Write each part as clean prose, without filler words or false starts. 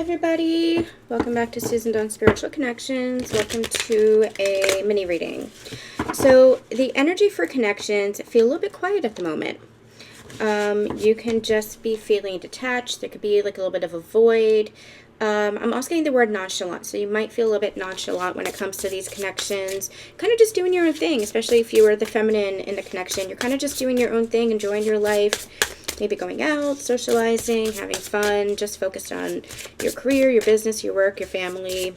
everybody. Welcome back to Susan Dawn Spiritual Connections. Welcome to a mini reading. So the energy for connections feel a little bit quiet at the moment. You can just be feeling detached. There could be like a little bit of a void. I'm also getting the word nonchalant, so you might feel a little bit nonchalant when it comes to these connections. Kind of just doing your own thing, especially if you are the feminine in the connection. You're kind of just doing your own thing, enjoying your life. Maybe going out, socializing, having fun, just focused on your career, your business, your work, your family.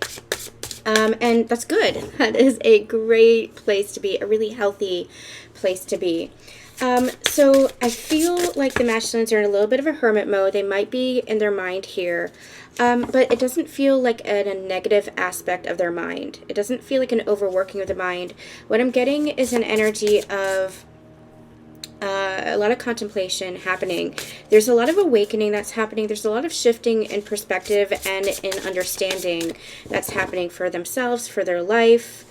And that's good. That is a great place to be, a really healthy place to be. So I feel like the masculines are in a little bit of a hermit mode. They might be in their mind here, but it doesn't feel like a negative aspect of their mind. It doesn't feel like an overworking of the mind. What I'm getting is an energy of a lot of contemplation happening. There's a lot of awakening that's happening. There's a lot of shifting in perspective and in understanding that's happening for themselves, for their life.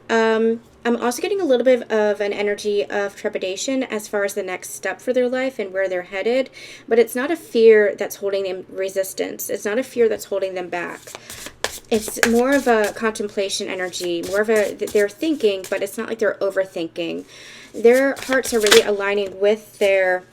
I'm also getting a little bit of an energy of trepidation as far as the next step for their life and where they're headed. But it's not a fear that's holding them resistance. It's not a fear that's holding them back. It's more of a contemplation energy, more of a, they're thinking, but it's not like they're overthinking. Their hearts are really aligning with their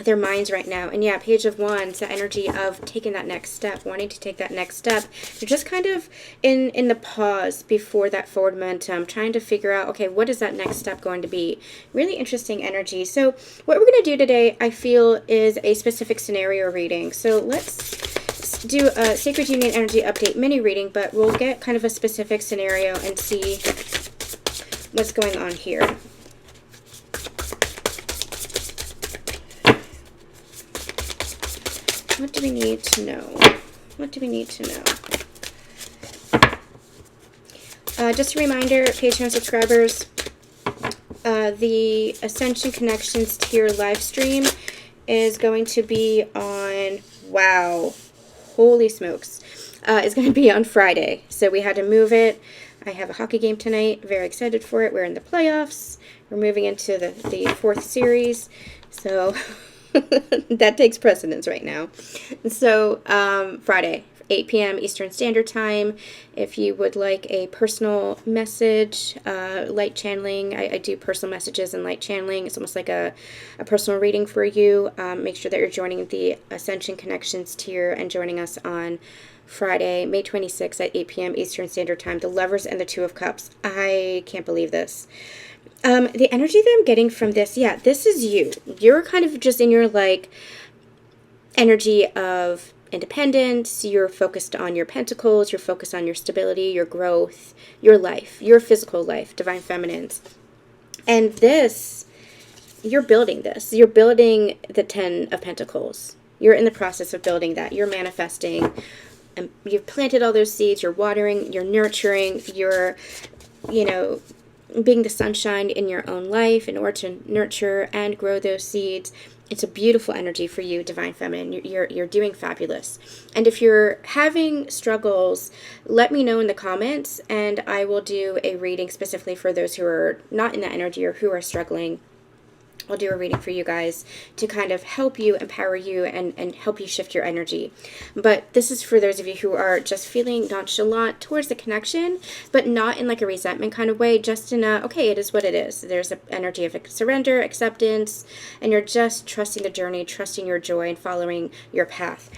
minds right now. And yeah, Page of Wands, the energy of taking that next step, wanting to take that next step. They're just kind of in the pause before that forward momentum, trying to figure out, okay, what is that next step going to be? Really interesting energy. So what we're going to do today, I feel, is a specific scenario reading. So let's do a Sacred Union Energy Update mini reading, but we'll get kind of a specific scenario and see what's going on here. What do we need to know? What do we need to know? Just a reminder, Patreon subscribers, the Ascension Connections tier live stream is going to be on, wow, holy smokes, it's going to be on Friday. So we had to move it. I have a hockey game tonight. Very excited for it. We're in the playoffs. We're moving into the fourth series. So that takes precedence right now. So Friday, 8 p.m. Eastern Standard Time. If you would like a personal message, light channeling, I do personal messages and light channeling. It's almost like a personal reading for you. Make sure that you're joining the Ascension Connections tier and joining us on Friday, May 26th at 8 p.m. Eastern Standard Time. The Lovers and the Two of Cups. I can't believe this. The energy that I'm getting from this, yeah, this is you. You're kind of just in your, like, energy of independence. You're focused on your pentacles. You're focused on your stability, your growth, your life, your physical life, divine feminines. And this, you're building this. You're building the 10 of Pentacles. You're in the process of building that. You're manifesting. And you've planted all those seeds. You're watering. You're nurturing. You're, being the sunshine in your own life in order to nurture and grow those seeds. It's a beautiful energy for you, Divine Feminine. You're doing fabulous. And if you're having struggles, let me know in the comments, and I will do a reading specifically for those who are not in that energy or who are struggling. I'll do a reading for you guys to kind of help you, empower you, and help you shift your energy. But this is for those of you who are just feeling nonchalant towards the connection, but not in like a resentment kind of way, just in a, okay, it is what it is. There's an energy of surrender, acceptance, and you're just trusting the journey, trusting your joy, and following your path.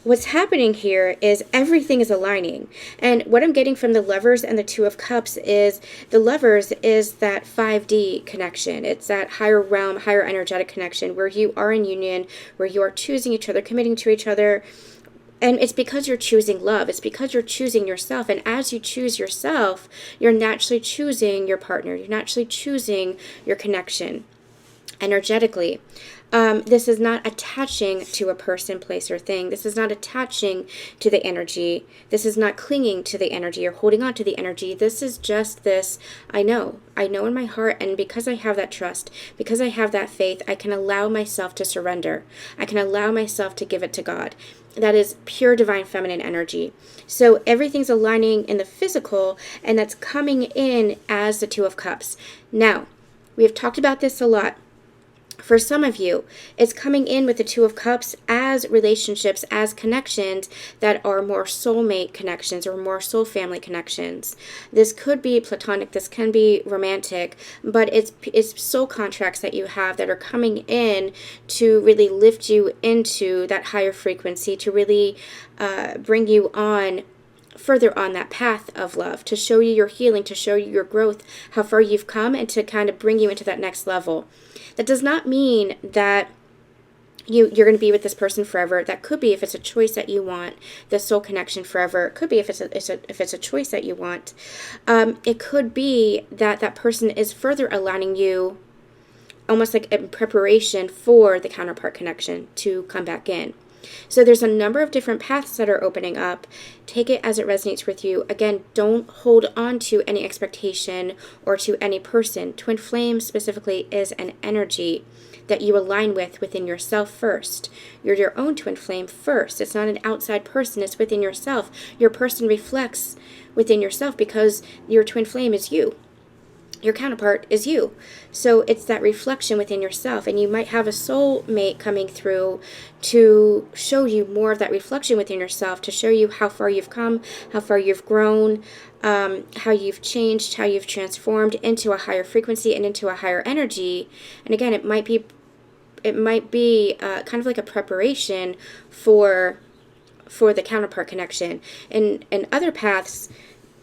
What's happening here is everything is aligning. And what I'm getting from the Lovers and the Two of Cups is the Lovers is that 5D connection. It's that higher realm, higher energetic connection where you are in union, where you are choosing each other, committing to each other. And it's because you're choosing love. It's because you're choosing yourself. And as you choose yourself, you're naturally choosing your partner. You're naturally choosing your connection energetically. This is not attaching to a person, place, or thing. This is not attaching to the energy. This is not clinging to the energy or holding on to the energy. This is just this, I know in my heart, and because I have that trust, because I have that faith, I can allow myself to surrender. I can allow myself to give it to God. That is pure divine feminine energy. So everything's aligning in the physical, and that's coming in as the Two of Cups. Now, we have talked about this a lot. For some of you, it's coming in with the Two of Cups as as relationships, as connections that are more soulmate connections or more soul family connections. This could be platonic, this can be romantic, but it's soul contracts that you have that are coming in to really lift you into that higher frequency, to really bring you on further on that path of love, to show you your healing, to show you your growth, how far you've come, and to kind of bring you into that next level. That does not mean that you're going to be with this person forever. That could be if it's a choice that you want, the soul connection forever. It could be if it's a choice that you want. It could be that that person is further aligning you, almost like in preparation for the counterpart connection to come back in. So there's a number of different paths that are opening up. Take it as it resonates with you. Again, don't hold on to any expectation or to any person. Twin flame specifically is an energy that you align with within yourself first. You're your own twin flame first. It's not an outside person. It's within yourself. Your person reflects within yourself because your twin flame is you. Your counterpart is you. So it's that reflection within yourself. And you might have a soulmate coming through to show you more of that reflection within yourself, to show you how far you've come, how far you've grown, how you've changed, how you've transformed into a higher frequency and into a higher energy. And again, it might be kind of like a preparation for the counterpart connection. And other paths,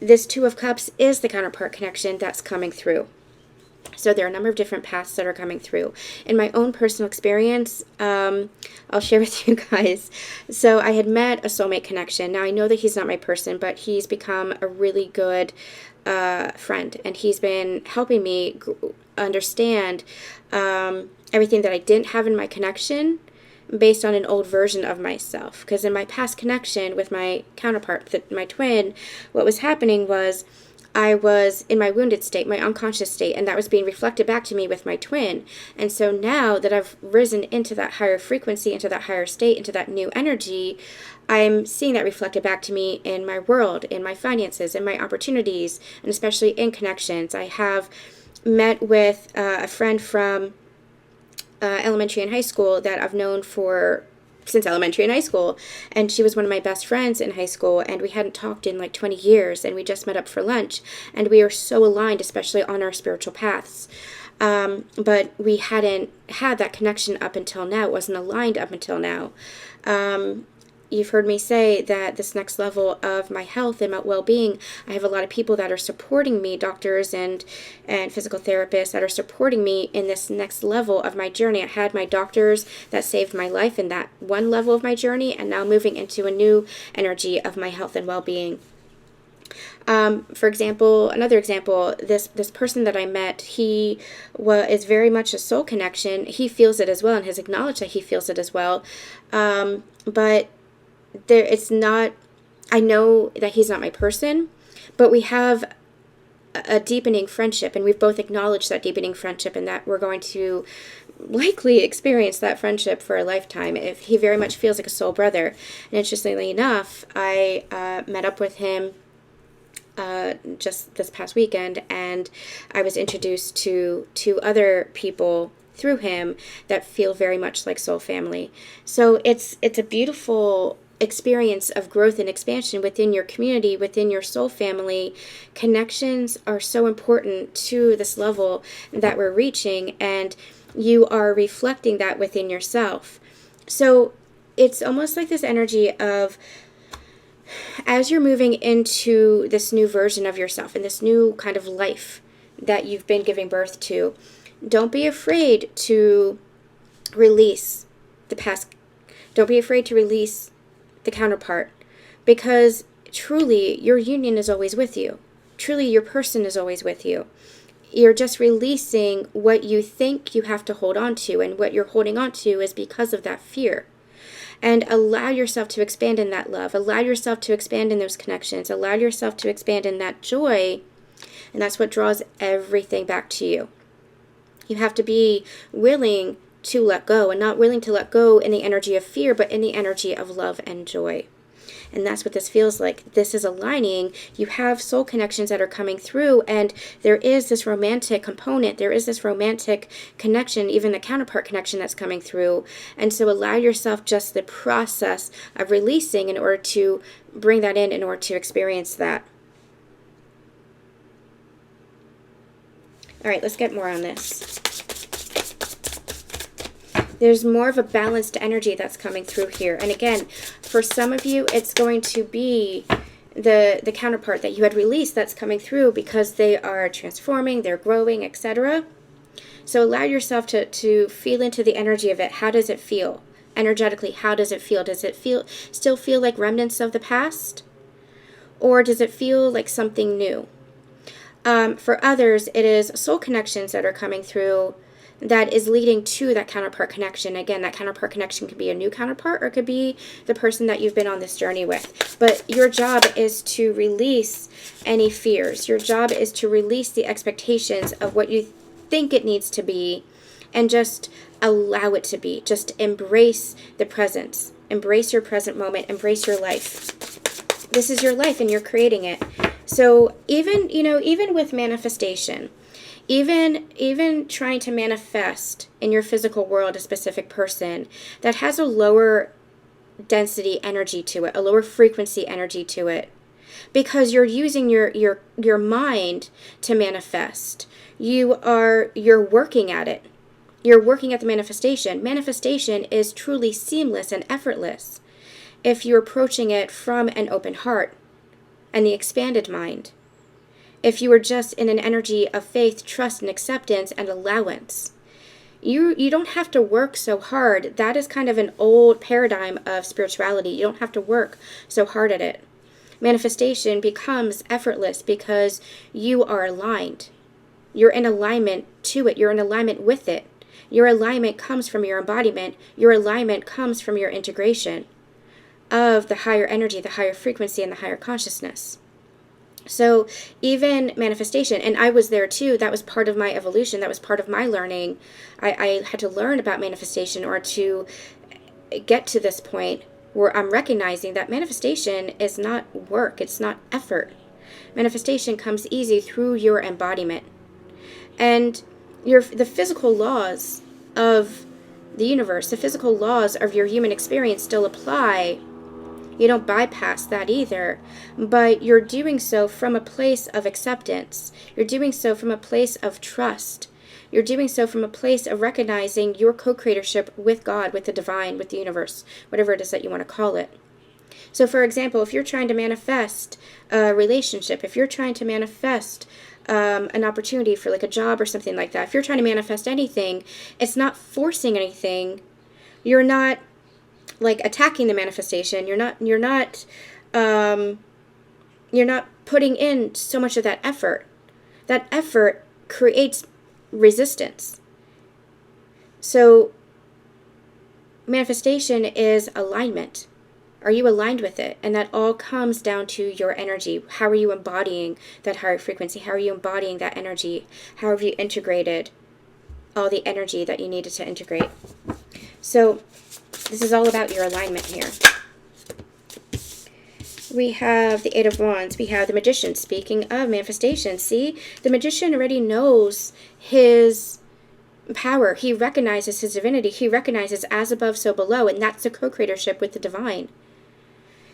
this Two of Cups is the counterpart connection that's coming through. So there are a number of different paths that are coming through. In my own personal experience, I'll share with you guys. So I had met a soulmate connection. Now I know that he's not my person, but he's become a really good friend. And he's been helping me understand everything that I didn't have in my connection, based on an old version of myself. Because in my past connection with my counterpart, my twin, what was happening was I was in my wounded state, my unconscious state, and that was being reflected back to me with my twin. And so now that I've risen into that higher frequency, into that higher state, into that new energy, I'm seeing that reflected back to me in my world, in my finances, in my opportunities, and especially in connections. I have met with a friend from elementary and high school that I've known since elementary and high school, and she was one of my best friends in high school, and we hadn't talked in like 20 years, and we just met up for lunch, and we are so aligned, especially on our spiritual paths. But we hadn't had that connection up until now. It wasn't aligned up until now. You've heard me say that this next level of my health and my well-being, I have a lot of people that are supporting me, doctors and physical therapists that are supporting me in this next level of my journey. I had my doctors that saved my life in that one level of my journey, and now moving into a new energy of my health and well-being. For example, another example, this person that I met, he is very much a soul connection. He feels it as well and has acknowledged that he feels it as well. But it's not, I know that he's not my person, but we have a deepening friendship, and we've both acknowledged that deepening friendship, and that we're going to likely experience that friendship for a lifetime. If he very much feels like a soul brother. And interestingly enough, I met up with him just this past weekend, and I was introduced to two other people through him that feel very much like soul family. So it's a beautiful experience of growth and expansion within your community, within your soul family. Connections are so important to this level that we're reaching, and you are reflecting that within yourself. So it's almost like this energy of, as you're moving into this new version of yourself and this new kind of life that you've been giving birth to, don't be afraid to release the past. Don't be afraid to release the counterpart, because truly your union is always with you. Truly your person is always with you. You're just releasing what you think you have to hold on to, and what you're holding on to is because of that fear. And allow yourself to expand in that love. Allow yourself to expand in those connections. Allow yourself to expand in that joy, and that's what draws everything back to you. You have to be willing to let go, and not willing to let go in the energy of fear, but in the energy of love and joy. And that's what this feels like. This is aligning. You have soul connections that are coming through, and there is this romantic component. There is this romantic connection, even the counterpart connection that's coming through. And so allow yourself just the process of releasing in order to bring that in order to experience that. All right, let's get more on this. There's more of a balanced energy that's coming through here. And again, for some of you, it's going to be the counterpart that you had released that's coming through because they are transforming, they're growing, etc. So allow yourself to feel into the energy of it. How does it feel? Energetically, how does it feel? Does it still feel like remnants of the past? Or does it feel like something new? For others, it is soul connections that are coming through that is leading to that counterpart connection. Again, that counterpart connection could be a new counterpart or it could be the person that you've been on this journey with. But your job is to release any fears. Your job is to release the expectations of what you think it needs to be and just allow it to be. Just embrace the presence. Embrace your present moment. Embrace your life. This is your life and you're creating it. So even with manifestation, even trying to manifest in your physical world a specific person that has a lower density energy to it, a lower frequency energy to it, because you're using your mind to manifest. You're working at it. You're working at the manifestation. Manifestation is truly seamless and effortless if you're approaching it from an open heart and the expanded mind. If you are just in an energy of faith, trust, and acceptance and allowance, you don't have to work so hard. That is kind of an old paradigm of spirituality. You don't have to work so hard at it. Manifestation becomes effortless because you are aligned. You're in alignment to it. You're in alignment with it. Your alignment comes from your embodiment. Your alignment comes from your integration of the higher energy, the higher frequency, and the higher consciousness. So even manifestation, and I was there too, that was part of my evolution, that was part of my learning. I had to learn about manifestation or to get to this point where I'm recognizing that manifestation is not work, it's not effort. Manifestation comes easy through your embodiment. And the physical laws of the universe, the physical laws of your human experience still apply. You don't bypass that either, but you're doing so from a place of acceptance. You're doing so from a place of trust. You're doing so from a place of recognizing your co-creatorship with God, with the divine, with the universe, whatever it is that you want to call it. So for example, if you're trying to manifest a relationship, if you're trying to manifest an opportunity for like a job or something like that, if you're trying to manifest anything, it's not forcing anything. You're not like attacking the manifestation. You're not putting in so much of that effort. That effort creates resistance. So manifestation is alignment. Are you aligned with it? And that all comes down to your energy. How are you embodying that higher frequency? How are you embodying that energy? How have you integrated all the energy that you needed to integrate? So this is all about your alignment here. We have the Eight of Wands. We have the Magician. Speaking of manifestation, see, the Magician already knows his power. He recognizes his divinity. He recognizes as above, so below, and that's the co-creatorship with the divine.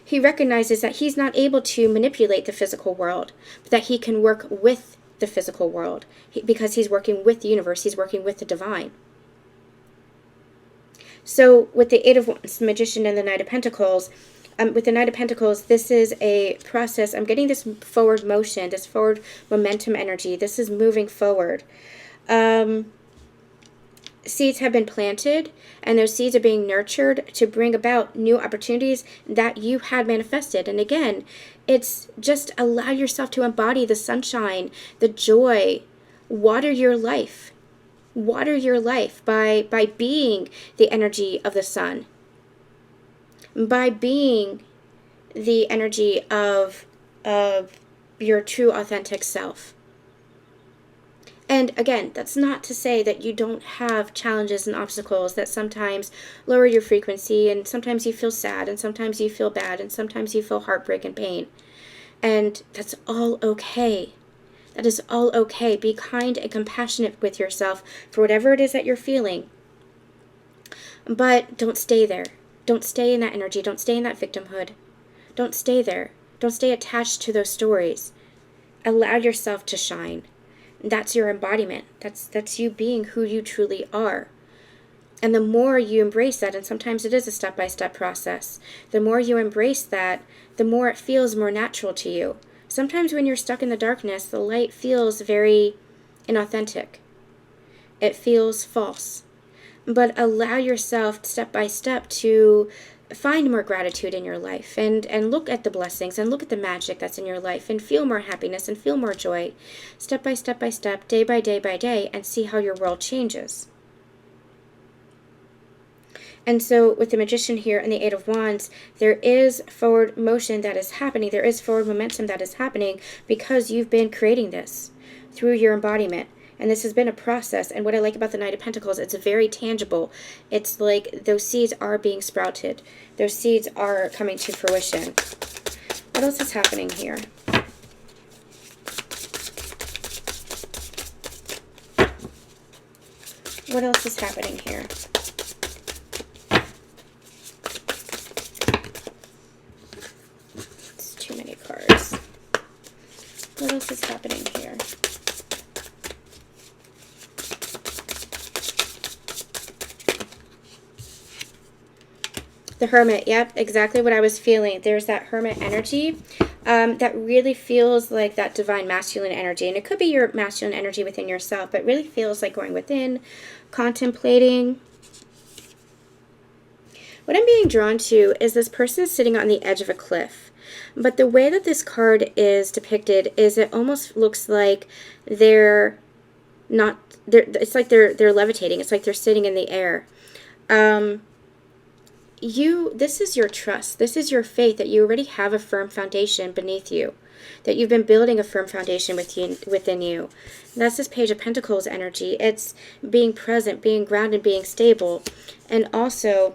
He recognizes that he's not able to manipulate the physical world, but that he can work with the physical world because he's working with the universe. He's working with the divine. So with the Eight of Wands, the Magician, and the Knight of Pentacles, with the Knight of Pentacles, this is a process. I'm getting this forward motion, this forward momentum energy. This is moving forward. Seeds have been planted, and those seeds are being nurtured to bring about new opportunities that you had manifested. And again, it's just allow yourself to embody the sunshine, the joy, water your life. Water your life by being the energy of the sun, by being the energy of your true authentic self. And again, that's not to say that you don't have challenges and obstacles that sometimes lower your frequency, and sometimes you feel sad, and sometimes you feel bad, and sometimes you feel heartbreak and pain. And that's all okay. That is all okay. Be kind and compassionate with yourself for whatever it is that you're feeling. But don't stay there. Don't stay in that energy. Don't stay in that victimhood. Don't stay there. Don't stay attached to those stories. Allow yourself to shine. That's your embodiment. That's you being who you truly are. And the more you embrace that, and sometimes it is a step-by-step process, the more you embrace that, the more it feels more natural to you. Sometimes when you're stuck in the darkness, the light feels very inauthentic. It feels false. But allow yourself step by step to find more gratitude in your life, and look at the blessings and look at the magic that's in your life, and feel more happiness and feel more joy, step by step, day by day, and see how your world changes. And so with the Magician here and the Eight of Wands, there is forward motion that is happening. There is forward momentum that is happening because you've been creating this through your embodiment. And this has been a process. And what I like about the Knight of Pentacles, it's very tangible. It's like those seeds are being sprouted. Those seeds are coming to fruition. What else is happening here? What else is happening here? It's too many cards. What else is happening here? The Hermit, yep, exactly what I was feeling. There's that Hermit energy that really feels like that divine masculine energy. And it could be your masculine energy within yourself, but really feels like going within, contemplating. What I'm being drawn to is this person is sitting on the edge of a cliff. But the way that this card is depicted is it almost looks like they're not, it's like they're levitating. It's like they're sitting in the air. This is your trust. This is your faith that you already have a firm foundation beneath you, that you've been building a firm foundation within you. And that's this Page of Pentacles energy. It's being present, being grounded, being stable, and also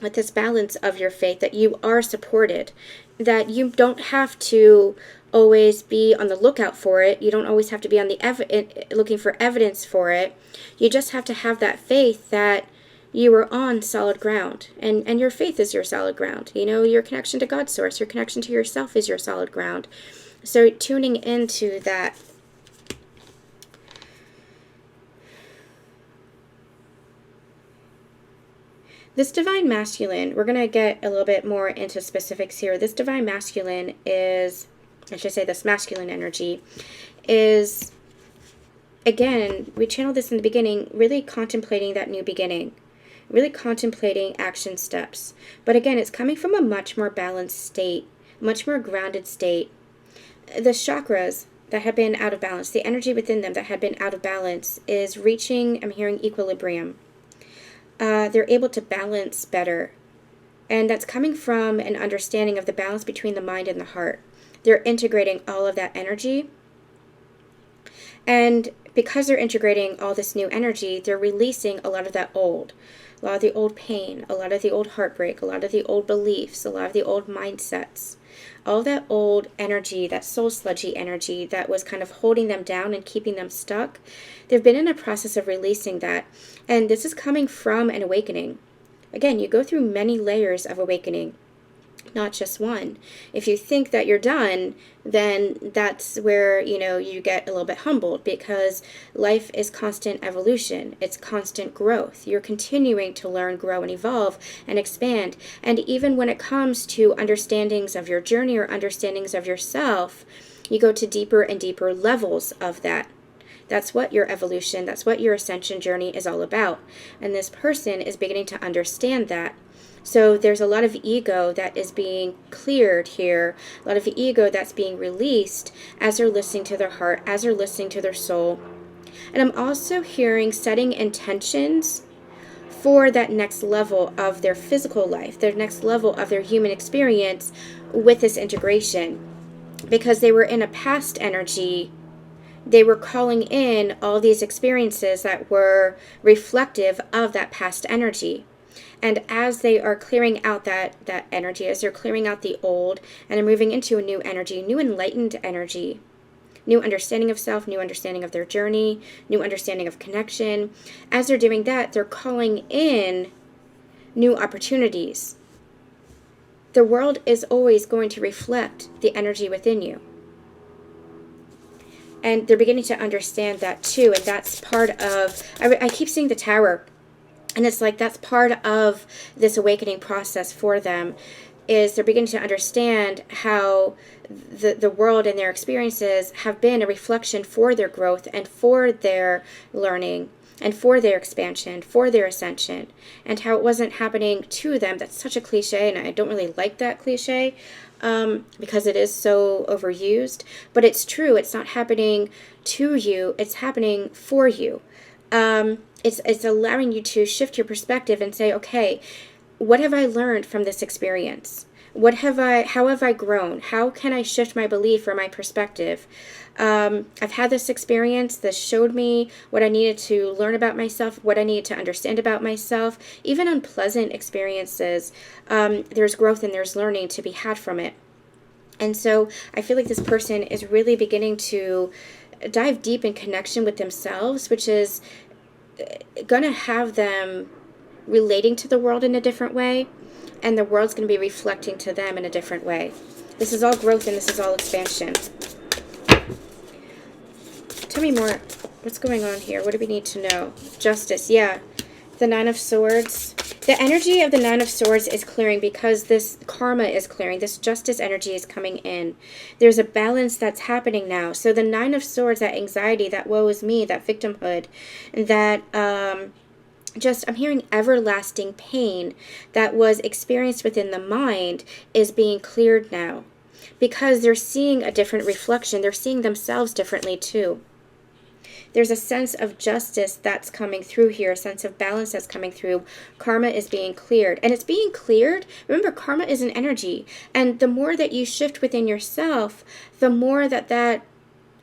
with this balance of your faith that you are supported, that you don't have to always be on the lookout for it. You don't always have to be on the looking for evidence for it. You just have to have that faith that you are on solid ground, and your faith is your solid ground. You know, your connection to God's source, your connection to yourself is your solid ground. So tuning into that. This divine masculine, we're going to get a little bit more into specifics here. This divine masculine is, I should say this masculine energy is, again, we channeled this in the beginning, really contemplating that new beginning. Really contemplating action steps. But again, it's coming from a much more balanced state, much more grounded state. The chakras that have been out of balance, the energy within them that had been out of balance is reaching, I'm hearing, equilibrium. They're able to balance better. And that's coming from an understanding of the balance between the mind and the heart. They're integrating all of that energy. And because they're integrating all this new energy, they're releasing a lot of that old. A lot of the old pain, a lot of the old heartbreak, a lot of the old beliefs, a lot of the old mindsets. All that old energy, that soul sludgy energy that was kind of holding them down and keeping them stuck. They've been in a process of releasing that. And this is coming from an awakening. Again, you go through many layers of awakening, not just one. If you think that you're done, then that's where, you get a little bit humbled, because life is constant evolution. It's constant growth. You're continuing to learn, grow, and evolve and expand. And even when it comes to understandings of your journey or understandings of yourself, you go to deeper and deeper levels of that. That's what your evolution, that's what your ascension journey is all about. And this person is beginning to understand that. So there's a lot of ego that is being cleared here, a lot of ego that's being released as they're listening to their heart, as they're listening to their soul. And I'm also hearing setting intentions for that next level of their physical life, their next level of their human experience with this integration. Because they were in a past energy they were calling in all these experiences that were reflective of that past energy. And as they are clearing out that energy, as they're clearing out the old and they're moving into a new energy, new enlightened energy, new understanding of self, new understanding of their journey, new understanding of connection, as they're doing that, they're calling in new opportunities. The world is always going to reflect the energy within you. And they're beginning to understand that too. And that's part of, I keep seeing the tower. And it's like that's part of this awakening process for them, is they're beginning to understand how the world and their experiences have been a reflection for their growth and for their learning and for their expansion, for their ascension, and how it wasn't happening to them. That's such a cliche, and I don't really like that cliche because it is so overused. But it's true. It's not happening to you. It's happening for you. It's allowing you to shift your perspective and say, okay, what have I learned from this experience? How have I grown? How can I shift my belief or my perspective? I've had this experience. This showed me what I needed to learn about myself, what I needed to understand about myself. Even unpleasant experiences, there's growth and there's learning to be had from it. And so I feel like this person is really beginning to dive deep in connection with themselves, which is going to have them relating to the world in a different way, and the world's going to be reflecting to them in a different way. This is all growth and this is all expansion. Tell me more. What's going on here? What do we need to know? Justice. Yeah. The Nine of Swords. The energy of the Nine of Swords is clearing because this karma is clearing. This justice energy is coming in. There's a balance that's happening now. So the Nine of Swords, that anxiety, that woe is me, that victimhood, that I'm hearing everlasting pain that was experienced within the mind is being cleared now. Because they're seeing a different reflection. They're seeing themselves differently too. There's a sense of justice that's coming through here, a sense of balance that's coming through. Karma is being cleared. And it's being cleared. Remember, karma is an energy. And the more that you shift within yourself, the more that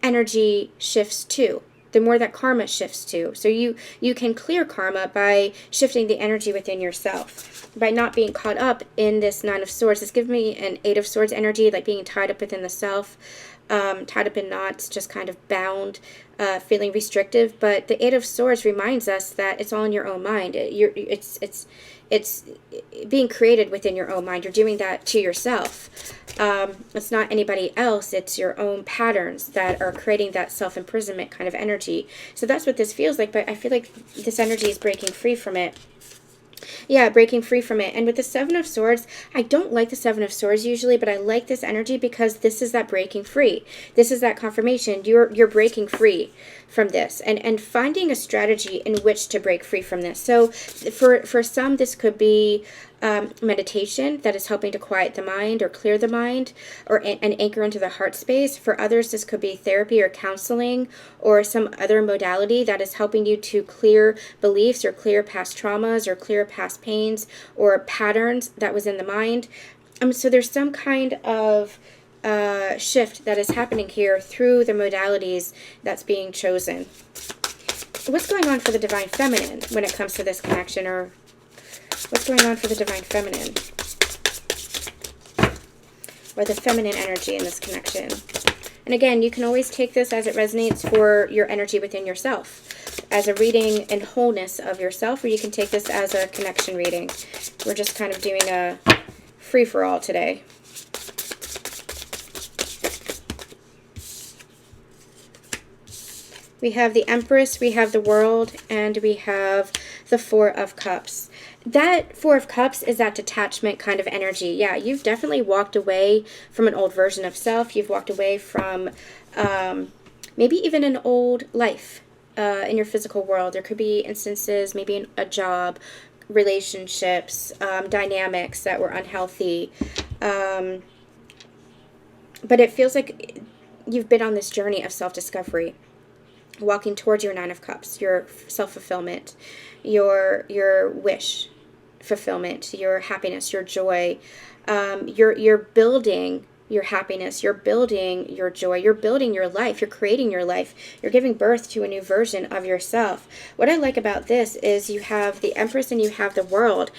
energy shifts too. The more that karma shifts too. So you can clear karma by shifting the energy within yourself, by not being caught up in this Nine of Swords. It's giving me an Eight of Swords energy, like being tied up within the self, tied up in knots, just kind of bound, feeling restrictive. But the Eight of Swords reminds us that it's all in your own mind. It's being created within your own mind. You're doing that to yourself. It's not anybody else. It's your own patterns that are creating that self-imprisonment kind of energy. So that's what this feels like, but I feel like this energy is breaking free from it. Yeah, breaking free from it. And with the Seven of Swords, I don't like the Seven of Swords usually, but I like this energy because this is that breaking free. This is that confirmation. You're breaking free from this and finding a strategy in which to break free from this. So for some, this could be meditation that is helping to quiet the mind or clear the mind or an anchor into the heart space. For others, this could be therapy or counseling or some other modality that is helping you to clear beliefs or clear past traumas or clear past pains or patterns that was in the mind. So there's some kind of shift that is happening here through the modalities that's being chosen. What's going on for the Divine Feminine when it comes to this connection, or what's going on for the Divine Feminine or the feminine energy in this connection? And again, you can always take this as it resonates for your energy within yourself, as a reading and wholeness of yourself, or you can take this as a connection reading. We're just kind of doing a free-for-all today. We have the Empress, we have the World, and we have the Four of Cups. That Four of Cups is that detachment kind of energy. Yeah, you've definitely walked away from an old version of self. You've walked away from maybe even an old life in your physical world. There could be instances, maybe in a job, relationships, dynamics that were unhealthy. But it feels like you've been on this journey of self-discovery, walking towards your Nine of Cups, your self-fulfillment, your wish fulfillment, your happiness, your joy. You're building your happiness, you're building your joy, you're building your life, you're creating your life, you're giving birth to a new version of yourself. What I like about this is you have the Empress and you have the World.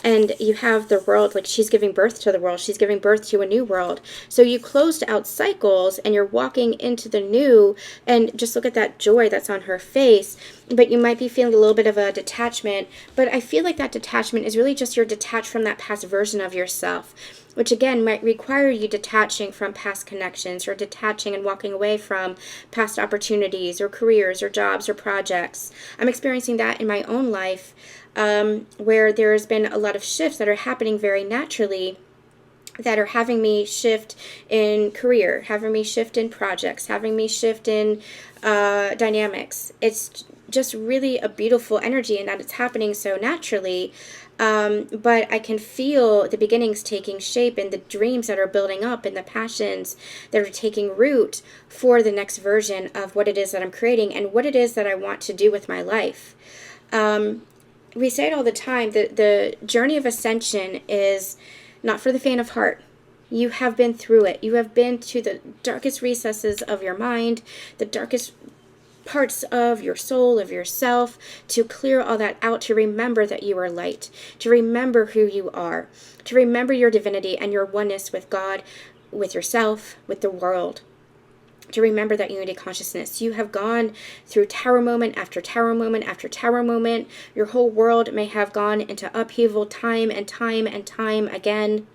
And you have the world, like she's giving birth to the world. She's giving birth to a new world. So you closed out cycles and you're walking into the new. And just look at that joy that's on her face. But you might be feeling a little bit of a detachment. But I feel like that detachment is really just you're detached from that past version of yourself, which again might require you detaching from past connections or detaching and walking away from past opportunities or careers or jobs or projects. I'm experiencing that in my own life. Where there's been a lot of shifts that are happening very naturally that are having me shift in career, having me shift in projects, having me shift in dynamics. It's just really a beautiful energy in that it's happening so naturally. But I can feel the beginnings taking shape and the dreams that are building up and the passions that are taking root for the next version of what it is that I'm creating and what it is that I want to do with my life. We say it all the time, that the journey of ascension is not for the faint of heart. You have been through it. You have been to the darkest recesses of your mind, the darkest parts of your soul, of yourself, to clear all that out, to remember that you are light, to remember who you are, to remember your divinity and your oneness with God, with yourself, with the world. To remember that unity consciousness. You have gone through tower moment after tower moment after tower moment. Your whole world may have gone into upheaval time and time and time again.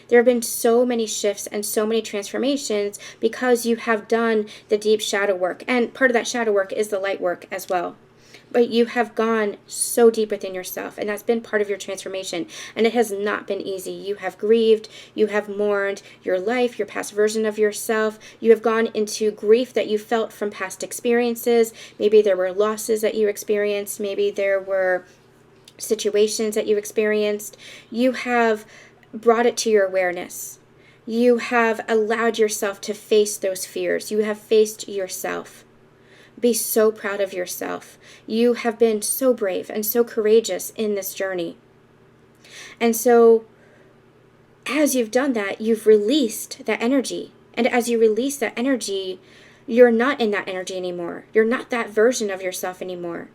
There have been so many shifts and so many transformations because you have done the deep shadow work. And part of that shadow work is the light work as well. But you have gone so deep within yourself, and that's been part of your transformation. And it has not been easy. You have grieved, you have mourned your life, your past version of yourself. You have gone into grief that you felt from past experiences. Maybe there were losses that you experienced. Maybe there were situations that you experienced. You have brought it to your awareness. You have allowed yourself to face those fears. You have faced yourself. Be so proud of yourself. You have been so brave and so courageous in this journey. And so, as you've done that, you've released that energy. And as you release that energy, you're not in that energy anymore. You're not that version of yourself anymore.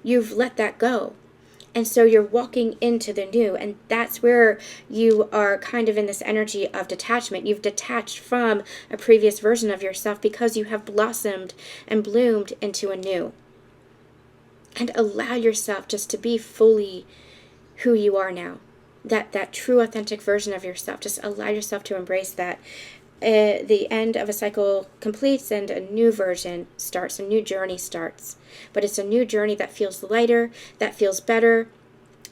You've let that go. And so you're walking into the new, and that's where you are kind of in this energy of detachment. You've detached from a previous version of yourself because you have blossomed and bloomed into a new. And allow yourself just to be fully who you are now. That true, authentic version of yourself. Just allow yourself to embrace that. The end of a cycle completes and a new version starts, a new journey starts. But it's a new journey that feels lighter, that feels better,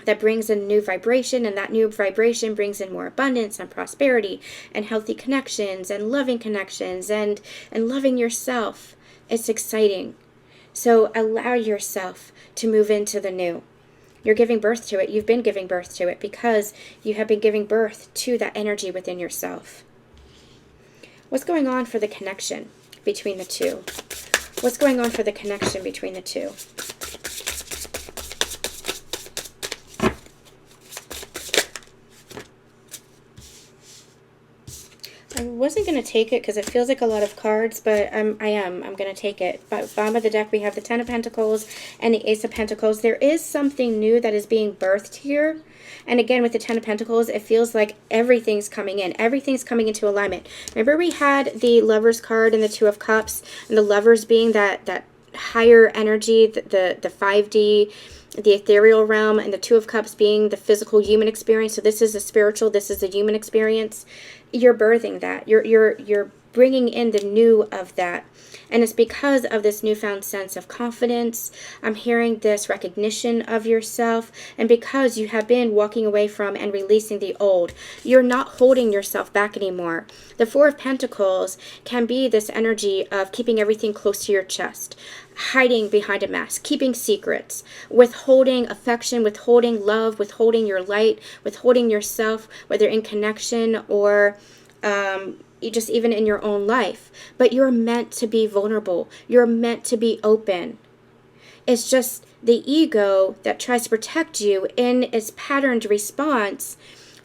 that brings in new vibration, and that new vibration brings in more abundance and prosperity and healthy connections and loving connections and loving yourself. It's exciting. So allow yourself to move into the new. You're giving birth to it. You've been giving birth to it because you have been giving birth to that energy within yourself. What's going on for the connection between the two? What's going on for the connection between the two? I wasn't going to take it because it feels like a lot of cards, but I'm going to take it. But bottom of the deck, we have the Ten of Pentacles and the Ace of Pentacles. There is something new that is being birthed here. And again, with the Ten of Pentacles, it feels like everything's coming in. Everything's coming into alignment. Remember we had the Lovers card and the Two of Cups, and the Lovers being that higher energy, the 5D, the ethereal realm, and the Two of Cups being the physical human experience. So this is the spiritual, this is the human experience. You're birthing that. You're bringing in the new of that. And it's because of this newfound sense of confidence. I'm hearing this recognition of yourself. And because you have been walking away from and releasing the old, you're not holding yourself back anymore. The Four of Pentacles can be this energy of keeping everything close to your chest, hiding behind a mask, keeping secrets, withholding affection, withholding love, withholding your light, withholding yourself, whether in connection or just even in your own life. But you're meant to be vulnerable. You're meant to be open. It's just the ego that tries to protect you in its patterned response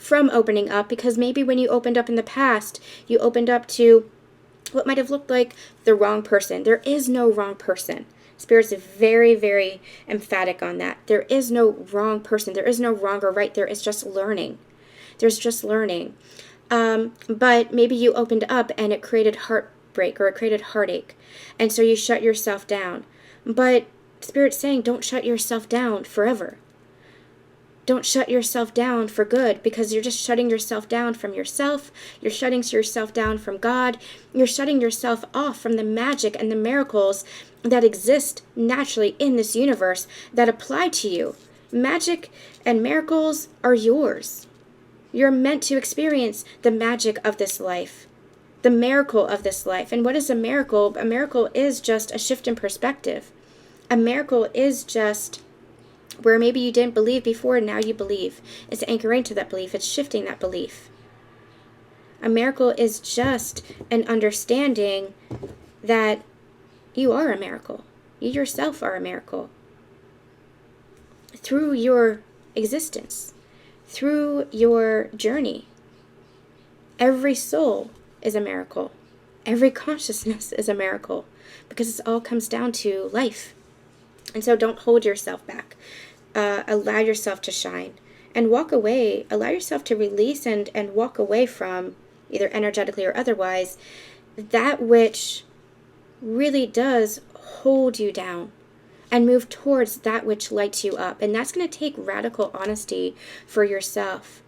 from opening up, because maybe when you opened up in the past, you opened up to what might have looked like the wrong person. There is no wrong person. Spirit's very, very emphatic on that. There is no wrong person. There is no wrong or right. There is just learning. There's just learning. But maybe you opened up and it created heartbreak or it created heartache. And so you shut yourself down. But Spirit's saying, don't shut yourself down forever. Don't shut yourself down for good, because you're just shutting yourself down from yourself. You're shutting yourself down from God. You're shutting yourself off from the magic and the miracles that exist naturally in this universe that apply to you. Magic and miracles are yours. You're meant to experience the magic of this life, the miracle of this life. And what is a miracle? A miracle is just a shift in perspective. A miracle is just where maybe you didn't believe before and now you believe. It's anchoring to that belief. It's shifting that belief. A miracle is just an understanding that you are a miracle. You yourself are a miracle. Through your existence, through your journey, every soul is a miracle. Every consciousness is a miracle, because it all comes down to life. And so don't hold yourself back. Allow yourself to shine and walk away. Allow yourself to release and walk away from, either energetically or otherwise, that which really does hold you down, and move towards that which lights you up. And that's going to take radical honesty for yourself,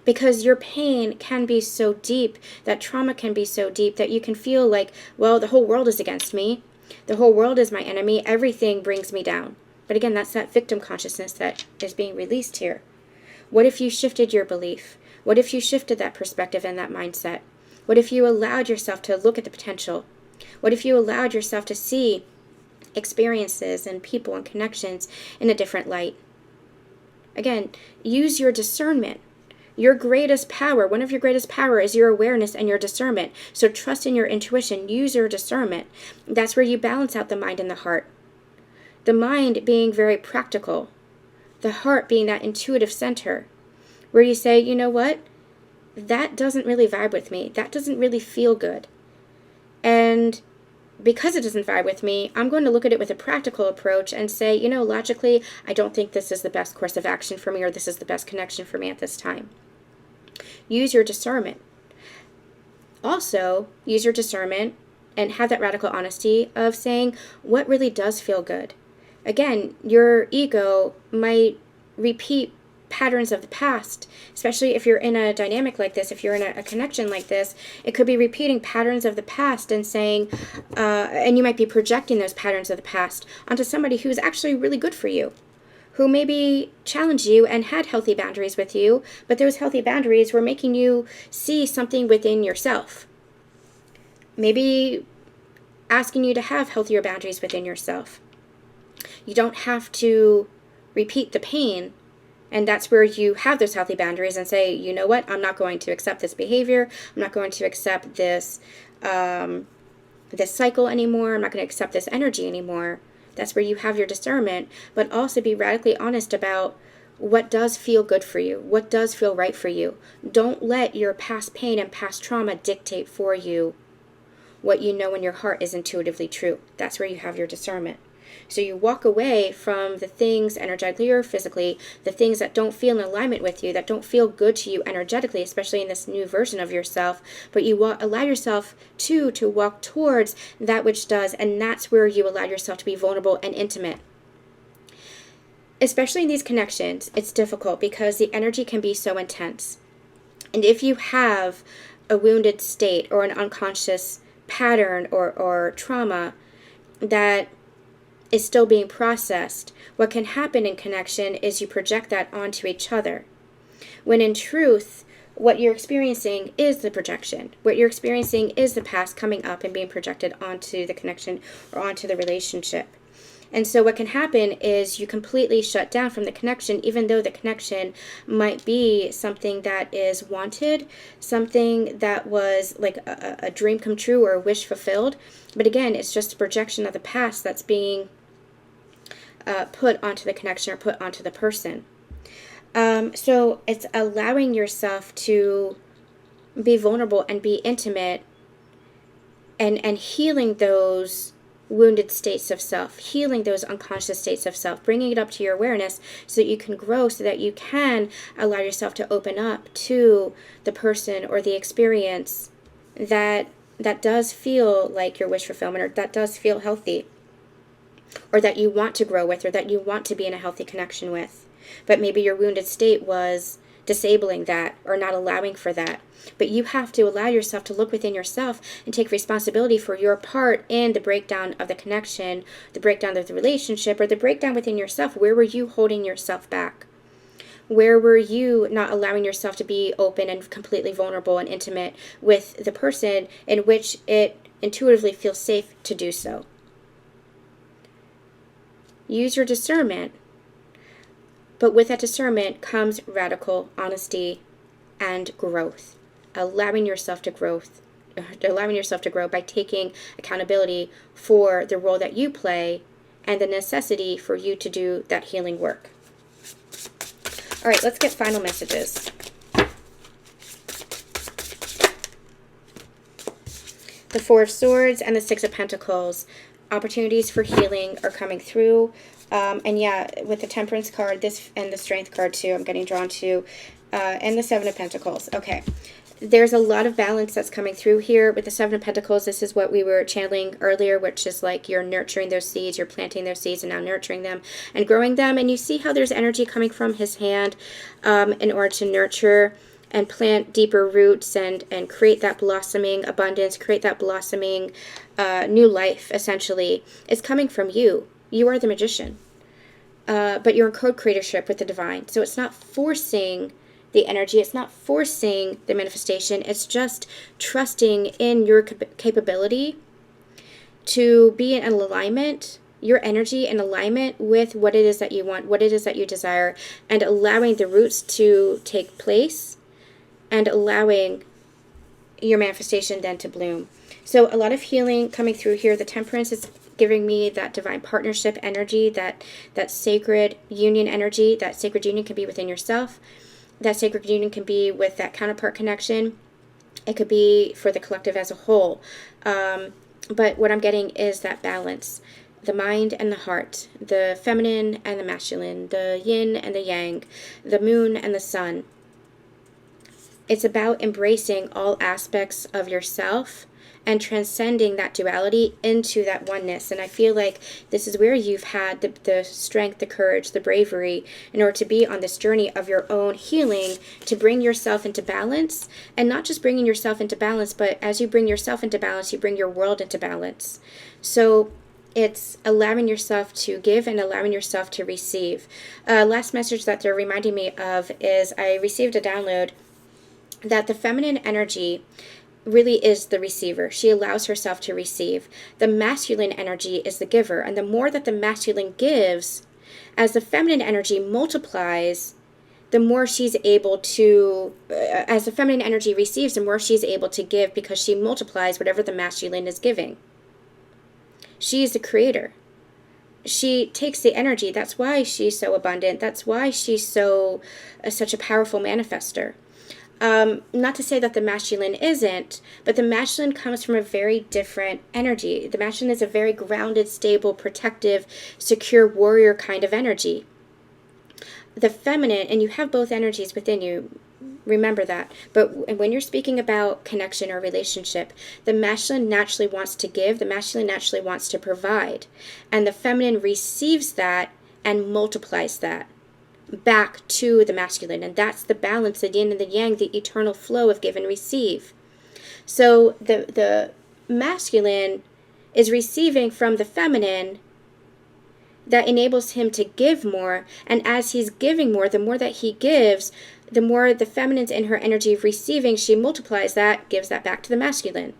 because your pain can be so deep, that trauma can be so deep, that you can feel like, well, the whole world is against me. The whole world is my enemy. Everything brings me down. But again, that's that victim consciousness that is being released here. What if you shifted your belief? What if you shifted that perspective and that mindset? What if you allowed yourself to look at the potential? What if you allowed yourself to see experiences and people and connections in a different light? Again, use your discernment. Your greatest power, one of your greatest power, is your awareness and your discernment. So trust in your intuition. Use your discernment. That's where you balance out the mind and the heart. The mind being very practical. The heart being that intuitive center, where you say, you know what? That doesn't really vibe with me. That doesn't really feel good. And because it doesn't vibe with me, I'm going to look at it with a practical approach and say, you know, logically, I don't think this is the best course of action for me, or this is the best connection for me at this time. Use your discernment. Also, use your discernment and have that radical honesty of saying what really does feel good. Again, your ego might repeat patterns of the past, especially if you're in a dynamic like this, if you're in a connection like this. It could be repeating patterns of the past and saying, and you might be projecting those patterns of the past onto somebody who's actually really good for you, who maybe challenged you and had healthy boundaries with you, but those healthy boundaries were making you see something within yourself. Maybe asking you to have healthier boundaries within yourself. You don't have to repeat the pain, and that's where you have those healthy boundaries and say, you know what, I'm not going to accept this behavior. I'm not going to accept this cycle anymore. I'm not going to accept this energy anymore. That's where you have your discernment, but also be radically honest about what does feel good for you, what does feel right for you. Don't let your past pain and past trauma dictate for you what you know in your heart is intuitively true. That's where you have your discernment. So you walk away from the things energetically or physically, the things that don't feel in alignment with you, that don't feel good to you energetically, especially in this new version of yourself, but you allow yourself to walk towards that which does, and that's where you allow yourself to be vulnerable and intimate. Especially in these connections, it's difficult because the energy can be so intense. And if you have a wounded state or an unconscious pattern or trauma that is still being processed, what can happen in connection is you project that onto each other. When in truth, what you're experiencing is the projection. What you're experiencing is the past coming up and being projected onto the connection or onto the relationship. And so what can happen is you completely shut down from the connection, even though the connection might be something that is wanted, something that was like a dream come true or a wish fulfilled. But again, it's just a projection of the past that's being put onto the connection or put onto the person. So it's allowing yourself to be vulnerable and be intimate, and healing those wounded states of self, healing those unconscious states of self, bringing it up to your awareness so that you can grow, so that you can allow yourself to open up to the person or the experience that does feel like your wish fulfillment, or that does feel healthy, or that you want to grow with, or that you want to be in a healthy connection with. But maybe your wounded state was disabling that or not allowing for that. But you have to allow yourself to look within yourself and take responsibility for your part in the breakdown of the connection, the breakdown of the relationship, or the breakdown within yourself. Where were you holding yourself back? Where were you not allowing yourself to be open and completely vulnerable and intimate with the person in which it intuitively feels safe to do so? Use your discernment, but with that discernment comes radical honesty and growth. Allowing yourself to grow by taking accountability for the role that you play and the necessity for you to do that healing work. All right, let's get final messages. The Four of Swords and the Six of Pentacles. Opportunities for healing are coming through. And yeah, with the Temperance card, this and the Strength card too, I'm getting drawn to. And the Seven of Pentacles. Okay. There's a lot of balance that's coming through here. With the Seven of Pentacles, this is what we were channeling earlier, which is like you're nurturing those seeds, you're planting those seeds and now nurturing them and growing them. And you see how there's energy coming from his hand in order to nurture and plant deeper roots and create that blossoming abundance, create that blossoming new life, essentially. It's coming from you. You are the magician. But you're in co-creatorship with the divine. So it's not forcing the energy, it's not forcing the manifestation, it's just trusting in your capability to be in alignment, your energy in alignment with what it is that you want, what it is that you desire, and allowing the roots to take place and allowing your manifestation then to bloom. So a lot of healing coming through here. The Temperance is giving me that divine partnership energy, that sacred union energy. That sacred union can be within yourself. That sacred union can be with that counterpart connection. It could be for the collective as a whole. But what I'm getting is that balance. The mind and the heart. The feminine and the masculine. The yin and the yang. The moon and the sun. It's about embracing all aspects of yourself and transcending that duality into that oneness. And I feel like this is where you've had the strength, the courage, the bravery in order to be on this journey of your own healing, to bring yourself into balance. And not just bringing yourself into balance, but as you bring yourself into balance, you bring your world into balance. So it's allowing yourself to give and allowing yourself to receive. Last message that they're reminding me of is I received a download that the feminine energy really is the receiver. She allows herself to receive. The masculine energy is the giver. And the more that the masculine gives, as the feminine energy multiplies, the more she's able to, as the feminine energy receives, the more she's able to give because she multiplies whatever the masculine is giving. She is the creator. She takes the energy. That's why she's so abundant. That's why she's so such a powerful manifester. Not to say that the masculine isn't, but the masculine comes from a very different energy. The masculine is a very grounded, stable, protective, secure warrior kind of energy. The feminine, and you have both energies within you, remember that. But when you're speaking about connection or relationship, the masculine naturally wants to give, the masculine naturally wants to provide, and the feminine receives that and multiplies that back to the masculine. And that's the balance, the yin and the yang, the eternal flow of give and receive. So the masculine is receiving from the feminine that enables him to give more. And as he's giving more, the more that he gives, the more the feminine's in her energy of receiving, she multiplies that, gives that back to the masculine.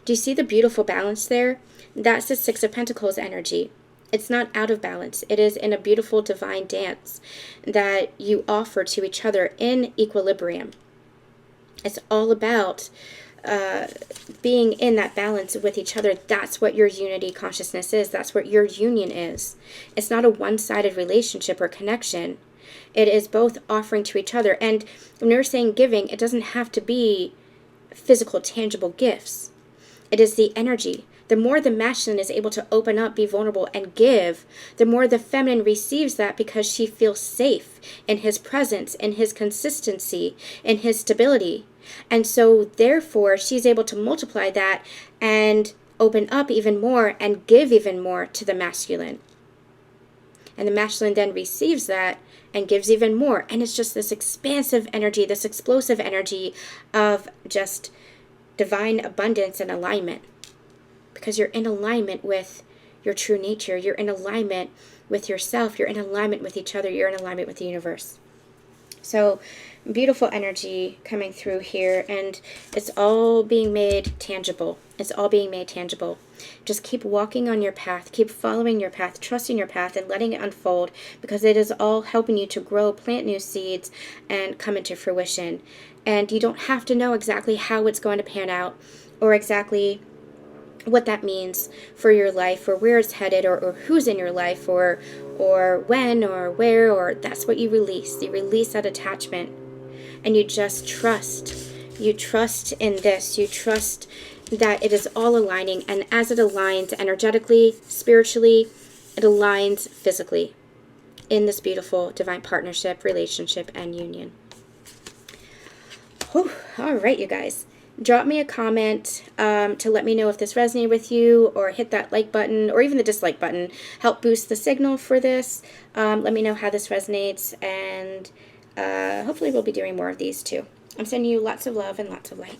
Do you see the beautiful balance there? That's the Six of Pentacles energy. It's not out of balance. It is in a beautiful divine dance that you offer to each other in equilibrium. It's all about being in that balance with each other. That's what your unity consciousness is. That's what your union is. It's not a one-sided relationship or connection. It is both offering to each other. And when you're saying giving, it doesn't have to be physical, tangible gifts. It is the energy. The more the masculine is able to open up, be vulnerable, and give, the more the feminine receives that because she feels safe in his presence, in his consistency, in his stability. And so, therefore, she's able to multiply that and open up even more and give even more to the masculine. And the masculine then receives that and gives even more. And it's just this expansive energy, this explosive energy of just divine abundance and alignment. Because you're in alignment with your true nature. You're in alignment with yourself. You're in alignment with each other. You're in alignment with the universe. So beautiful energy coming through here. And it's all being made tangible. It's all being made tangible. Just keep walking on your path. Keep following your path. Trusting your path and letting it unfold. Because it is all helping you to grow, plant new seeds, and come into fruition. And you don't have to know exactly how it's going to pan out or exactly what that means for your life or where it's headed or who's in your life or when or where, or that's what you release. You release that attachment and you just trust. You trust in this. You trust that it is all aligning, and as it aligns energetically, spiritually, it aligns physically in this beautiful divine partnership, relationship, and union. Whew. All right, you guys. Drop me a comment to let me know if this resonated with you, or hit that like button or even the dislike button. Help boost the signal for this. Let me know how this resonates, and hopefully we'll be doing more of these too. I'm sending you lots of love and lots of light.